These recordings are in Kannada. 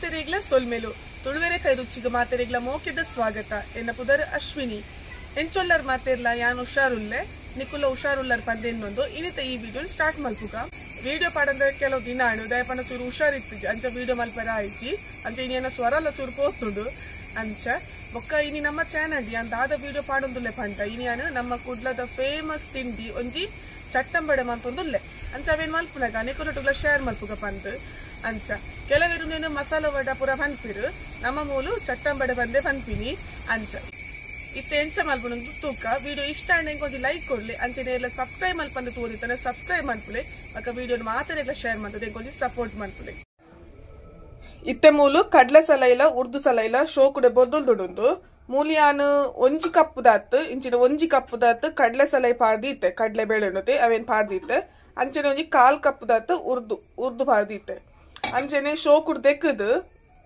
ಮಾತೆರೆಗ್ಲ ಸೊಲ್ಮೆಲು ತುಳುವೆರೆ ಕೈ ರುಚಿಗೆ ಮಾತೆರೆಗ್ಲ ಮೋಕೆದ ಸ್ವಾಗತ ಎನ್ನ ಪುದರ್ ಅಶ್ವಿನಿ ಎಂಚೊಲ್ಲರ್ ಮಾತೆರ್ಲ ಯಾನ್ ಹುಷಾರುಲ್ಲೆ ನಿಕುಲ ಹುಷಾರುಲ್ಲರ್ ಪಂದೆನ್ನೊಂದು ಇನ್ನಿತ ಈ ವಿಡಿಯೋ ಸ್ಟಾರ್ಟ್ ಮಲ್ಪುಗ ವಿಡಿಯೋ ಪಾಡಂದ ಕೆಲವು ದಿನ ಆಣು ದಯಪನ ಚೂರು ಹುಷಾರಿತ್ತು ಅಂಚ ವಿಡಿಯೋ ಮಲ್ಪರ ಆಯ್ಸಿ ಅಂಚ ಇನ್ನೇನ ಸ್ವರಲ್ಲ ಚೂರು ಪೋತುಂಡು ಅಂಚ ಬೊಕ್ಕ ಇನಿ ನಮ್ಮ ಚಾನಲ್ ಅಂದಾದ ವಿಡಿಯೋ ಪಾಡೊಂದುಲ್ಲೆ ಪಂಡ ಇನಿಯಾನು ನಮ್ಮ ಕುಡ್ಲದ ಫೇಮಸ್ ತಿಂಡಿ ಒಂಜಿ ಚಟ್ಟಂಬಡೆ ಮಂತೊಂದುಲ್ಲೆ ಅಂಚ ಅವೇನ್ ಮಲ್ಪುನಗ ನಿಕುಲಟುಗ್ಲ ಶೇರ್ ಮಲ್ಪುಗ ಪಂದ್ ಅಂಚ ಕೆಲವೆರು ನೇನು ಮಸಾಲ ವಡ ಪೂರ ಪನ್ಪಿರು ನಮ್ಮ ಮೂಲು ಚಟ್ಟಂಬಡೆ ಬಂದೆ ಪನ್ಪಿನಿ ಅಂಚ ಇತ್ತೆ ಎಂಚ ಮಲ್ಪುನಂದು ತೂಕ ವಿಡಿಯೋ ಇಷ್ಟ ಆಂಡ ಕೊಂಚ ಲೈಕ್ ಕೊಡ್ಲಿ ಅಂಚನೆ ಎಲ್ಲ ಸಬ್ಸ್ಕ್ರೈಬ್ ಮಲ್ಪಂದು ತೋರಿತಾನೆ ಸಬ್ಸ್ಕ್ರೈಬ್ ಮಲ್ಪುಲೆ ಮಕ್ಕ ವಿಡಿಯೋ ಮಾತೆರೆಗ್ಲ ಶೇರ್ ಮಾಡ್ತದೆ ಕೊಂಚ ಸಪೋರ್ಟ್ ಮಲ್ಪುಲೆ ಇತ್ತೆ ಮೂಲು ಕಡ್ಲೆ ಸಲೈಲ ಉರ್ದು ಸಲೈಲ ಶೋಕುಡೆ ಬೊದ್ದುಲ್ದುಡುಂದು ಮೂಲಿಯಾನು ಒಂಜಿ ಕಪ್ಪು ದಾತ್ ಇಂಚಿನ ಒಂಜಿ ಕಪ್ಪು ದಾತ್ ಕಡ್ಲೆ ಸಲೈ ಪಾಡ್ದಿತ್ತೆ ಕಡ್ಲೆ ಬೇಳೆ ಅವೇನ್ ಪಾಡ್ದಿತ್ತೆ ಅಂಚನೆ ಒಂಜಿ ಕಾಲ್ ಕಪ್ಪು ದಾತ್ ಉರ್ದು ಪಾಡ್ದಿತ್ತೆ ಅಂಚನೆ ಶೋಕುಡ್ ದೆಕ್ಕದು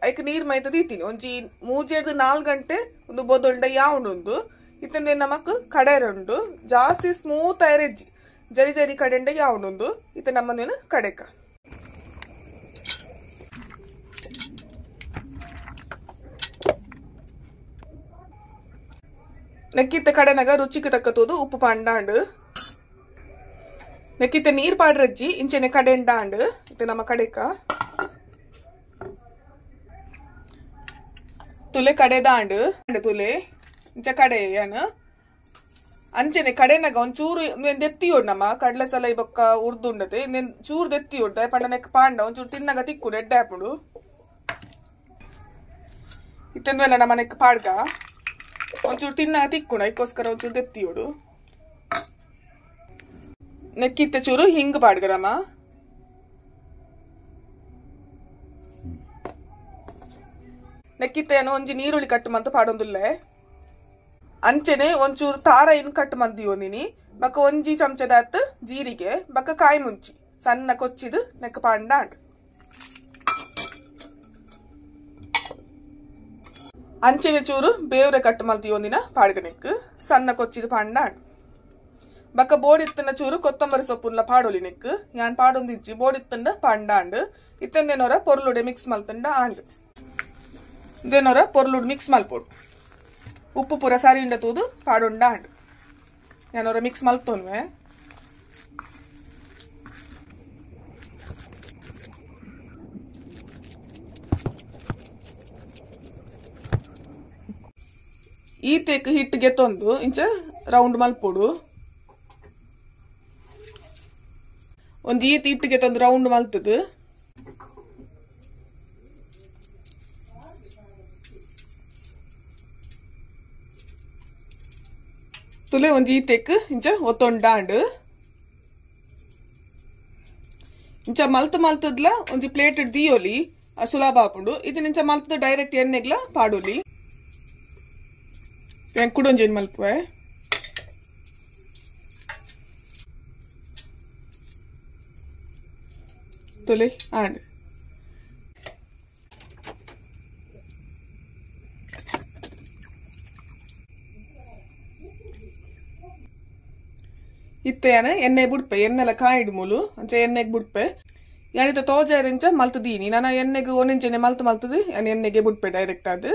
ಐಕ್ ನೀರ್ ಮೈತ ದೀತೀನಿ ಒಂಜಿ 3-4 ಗಂಟೆ ಒಂದು ಬೊದೊಂಡ ಯಾವನುಂದು ಇತ್ತಂದೆ ನಮಕ್ ಕಡೆರುಂಡು ಜಾಸ್ತಿ ಸ್ಮೂತ್ ಆಯ್ರೆಜ್ಜಿ ಜರಿ ಜರಿ ಕಡೆಂಡ ಯಾವನುಂದು ಇತ್ತ ನಮ್ಮನೇನು ಕಡೆಕ ನೆಕ್ಕಿತ್ತ ಕಡೆನಾಗ ರುಚಿಗೆ ತಕ್ಕತೋದು ಉಪ್ಪು ಪಾಂಡಾಂಡು ನೆಕ್ಕಿತ್ತ ನೀರ್ ಪಾಡ್ರಜ್ಜಿ ಇಂಚೆನೆ ಕಡೆಂಡಾಂಡು ಇತ್ತ ನಮ್ಮ ಕಡೆಕ ತುಲೆ ಕಡೆದಾಂಡು ತುಲೆ ಇಂಚ ಕಡೆ ಏನು ಅಂಚೆನೆ ಕಡೆನಾಗ ಒಂಚೂರು ದೆತ್ತಿಯೋಡ್ ನಮ್ಮ ಕಡ್ಲೆ ಸಲ ಬೊಕ್ಕ ಉರ್ದುಂಡದೆ ಚೂರು ದೆತ್ತಿಯೋಡ್ ಪಂಡ ನೆಕ್ ಪಾಂಡ ಒಂಚೂರು ತಿನ್ನಾಗ ತಿಕ್ಕು ಎಡ್ಡೆ ಹಾಪುಡು ಇತ್ತಂದು ನಮ್ಮ ನೆಕ್ ಪಾಡ್ಗ ಒಂಚೂರು ತಿನ್ನಾಗ ತಿಕ್ಕುಣ ಇದಕ್ಕೋಸ್ಕರ ಒಂಚೂರು ದೆತ್ತಿಯೋಡು ನೆಕ್ಕಿತ್ತ ಚೂರು ಹಿಂಗ್ ಪಾಡ್ಗರಮ್ಮ ನೆಕ್ಕಿತ್ತ ಏನೋ ಒಂಜಿ ನೀರುಳ್ಳಿ ಕಟ್ಟು ಮಂತ ಪಾಡೊಂದುಲ್ಲೆ ಅಂಚೆನೆ ಒಂಚೂರು ತಾರ ಇನ್ ಕಟ್ಟು ಮಂದಿಯೋನಿನಿ ಬಕ್ಕ ಒಂಜಿ ಚಮಚದಾತ್ ಜೀರಿಗೆ ಬಕ್ಕ ಕಾಯಿ ಮುಂಚಿ ಸಣ್ಣ ಕೊಚ್ಚಿದು ನೆಕ್ ಪಾಂಡಾಂಡ್ ಅಂಚೆನೆ ಚೂರು ಬೇವ್ರೆ ಕಟ್ಟು ಮಲ್ತಿಯೋಂದಿನ ಪಾಡ್ಗನೆಕ್ ಸಣ್ಣ ಕೊಚ್ಚಿದು ಪಾಂಡಾಂಡ್ ಬಕ್ಕ ಬೋಡಿತ್ತನ ಚೂರು ಕೊತ್ತಂಬರಿ ಸೊಪ್ಪುನ್ಲ ಪಾಡೋಲಿ ನೆಕ್ ಯಾನ್ ಪಾಡೊಂದಿಜ್ಜಿ ಬೋಡಿತ್ತಂಡ ಪಾಂಡಾಂಡ್ ಇತ್ತಂದೇನೋರ ಪೊರ್ಲುಡೆ ಮಿಕ್ಸ್ ಮಲ್ತಂಡ ಆಂಡ್ ಇದೇನೋರ ಪೊರ್ಲುಡ್ ಮಿಕ್ಸ್ ಮಲ್ಪೋಡು ಉಪ್ಪು ಪೂರ ಸಾರಿ ಇಂಡ ತೂದು ಪಾಡೊಂಡ ಆಂಡ್ ಯಾನೋರ ಮಿಕ್ಸ್ ಮಲ್ತೋನ್ವೆ ಈ ತೇಕ್ ಹಿಟ್ಟಿಗೆ ತೊಂದು ಇಂಚ ರೌಂಡ್ ಮಲ್ಪೋಡು ಒಂದು ಈತ್ ಹಿಟ್ಟಿಗೆ ತೊಂದು ರೌಂಡ್ ಮಲ್ತದು ತುಲೆ ಒಂಜಿ ಈತೆಕ್ ಇಂಚ ಒತ್ತೊಂಡಾಂಡ್ ಇಂಚ ಮಲ್ತದ್ಲ ಒಂಜಿ ಪ್ಲೇಟ್ ದಿಯೋಲಿ ಸುಲಭ ಹಾಪುಂಡು ಇದನ್ನ ಇಂಚ ಮಲ್ತದ ಡೈರೆಕ್ಟ್ ಎಣ್ಣೆಗ್ಲ ಪಾಡೋಲಿ ಕುಡೊಂಜಿ ಏನ್ ಮಲ್ಪುವೆ ತುಲೆ ಆಂಡ್ ಇತ್ತೇನ ಎಣ್ಣೆ ಬಿಡ್ಪೆ ಎಣ್ಣೆಲ್ಲ ಕಾಯಿಡು ಮೂಲು ಅಂಚೆ ಎಣ್ಣೆಗೆ ಬಿಡ್ಪೆ ಯಾನಿತ ತೋಜಾರಿಂಚ ಮಲ್ತದೀನಿ ನಾನು ಎಣ್ಣೆಗೆ ಒಂದಿಂಚೆನೆ ಮಲ್ತದು ಎಣ್ಣೆಗೆ ಬಿಡ್ಪೆ ಡೈರೆಕ್ಟ್ ಅದು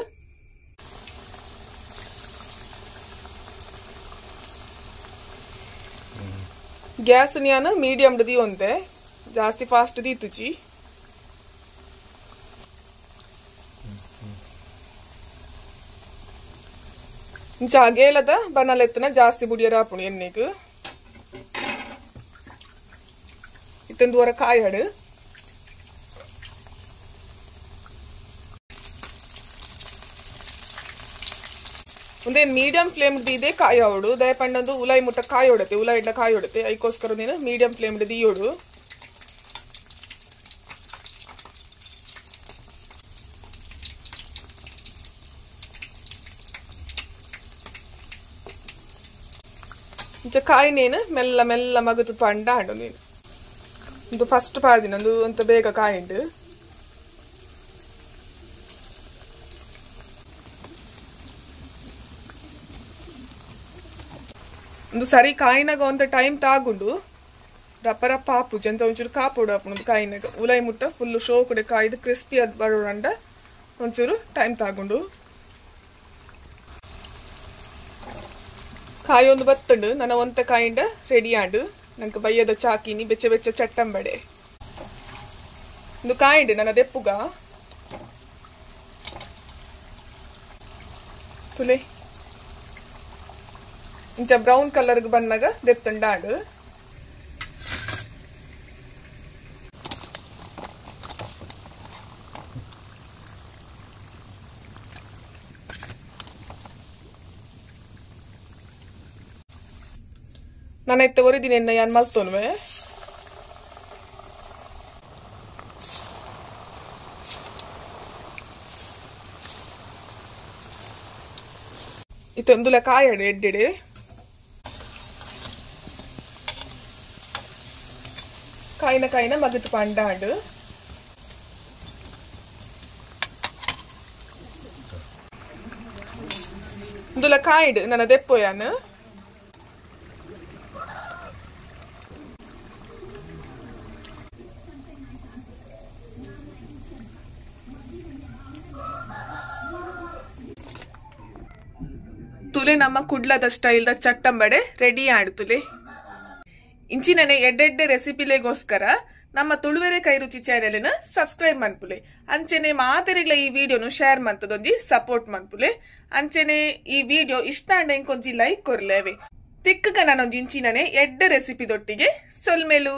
ಗ್ಯಾಸ್ ನಾನು ಮೀಡಿಯಂ ದಿಯೊಂದೆ ಜಾಸ್ತಿ ಫಾಸ್ಟ್ ದೀತುಚಿ ಇಂಚ ಗೇಲದ ಬನಲೆತ್ತನ ಜಾಸ್ತಿ ಬುಡಿಯರ ಹಾಪುಣು ಎಣ್ಣೆಗೆ ಇತ್ತೊಂದು ವರ ಕಾಯಡು ಒಂದೇನು ಮೀಡಿಯಂ ಫ್ಲೇಮ್ ಇದೆ ಕಾಯೋಡು ದಯಪಂಡೊಂದು ಉಲಾಯಿ ಮುಟ್ಟ ಕಾಯೋಡತೆ ಉಲಾಯಿ ಇಡ್ಲ ಕಾಯೋಡತೆ ಅದಕ್ಕೋಸ್ಕರ ನೀನು ಮೀಡಿಯಂ ಫ್ಲೇಮ್ ದಿಯೋಡು ಇಂಚ ಕಾಯಿ ನೇನು ಮೆಲ್ಲ ಮೆಲ್ಲ ಮಗದು ಪಂಡ ಆಂಡು ನೀನು ಇದು ಫಸ್ಟ್ ಪಾಡ್ದಿನ ಒಂದು ಅಂತ ಬೇಗ ಕಾಯಿಂಡು ಒಂದು ಸರಿ ಕಾಯಿನಾಗ ಒಂದು ಟೈಮ್ ತಾಗುಂಡು ರಪ್ಪ ರಪ್ಪ ಆಪುಜಿ ಅಂತ ಒಂಚೂರು ಕಾಪೋಡು ಆಪುಂಡು ಕಾಯಿನಾಗ ಉಲಾಯಿ ಮುಟ್ಟ ಫುಲ್ ಶೋ ಕುಡೆ ಕಾಯ್ದು ಕ್ರಿಸ್ಪಿ ಅದು ಬರೋಂಡ ಒಂಚೂರು ಟೈಮ್ ತಗೊಂಡು ಕಾಯಿ ಒಂದು ಬತ್ತಂಡು ನನ್ನ ಒಂತ ಕಾಯಿಂಡ ರೆಡಿ ಆಂಡು ನಂಗೆ ಬಯ್ಯದ ಚಾಕಿನಿ ಬೆಚ್ಚ ಬೆಚ್ಚ ಚಟ್ಟಂಬಡೆ ಒಂದು ಕಾಯಿಂಡು ನನ್ನ ದೆಪ್ಪುಗ ತುಲೆ ಇಂಚ ಬ್ರೌನ್ ಕಲರ್ಗೆ ಬಂದಾಗ ದೆತ್ತಂಡಾಡು ನಾನು ಇತ್ತ ಒರಿದಿನ ಯಾನ್ ಮಲ್ತೋನ್ವೆ ಇತ್ತೊಂದುಲ ಕಾಯಡು ಎಡ್ಡೆಡೆ ಕಾಯಿನ ಮಗತ್ ಪಂಡಾಡು ಇಂದುಲ ಕಾಯಿಡು ನನ್ನ ದೆಪ್ಪೋಯಾನು ತುಲೆ ನಮ್ಮ ಕುಡ್ಲದ ಸ್ಟೈಲ್ದ ಚಟ್ಟಂಬಡೆ ರೆಡಿ ಆಡ್ತುಲೆ ಇಂಚಿನನೆ ಎಡ್ಡೆಡ್ಡೆ ರೆಸಿಪಿಲೆಗೋಸ್ಕರ ನಮ್ಮ ತುಳುವೆರೆ ಕೈ ರುಚಿ ಚಾನೆಲ್ನ ಸಬ್ಸ್ಕ್ರೈಬ್ ಮನ್ಪುಲೆ ಅಂಚೆನೆ ಮಾತೆರೆಗ್ಲ ಈ ವಿಡಿಯೋನು ಶೇರ್ ಮಂತದೊಂದಿ ಸಪೋರ್ಟ್ ಮನ್ಪುಲೆ ಅಂಚೆನೆ ಈ ವಿಡಿಯೋ ಇಷ್ಟ ಅಂಡ ಇಂಕೊಂಜಿ ಲೈಕ್ ಕೊರ್ಲೇವೆ ತಿಕ್ಕಗ ನಾನೊಂದು ಇಂಚಿನನೆ ಎಡ್ಡೆ ರೆಸಿಪಿ ದೊಟ್ಟಿಗೆ ಸೊಲ್ಮೆಲು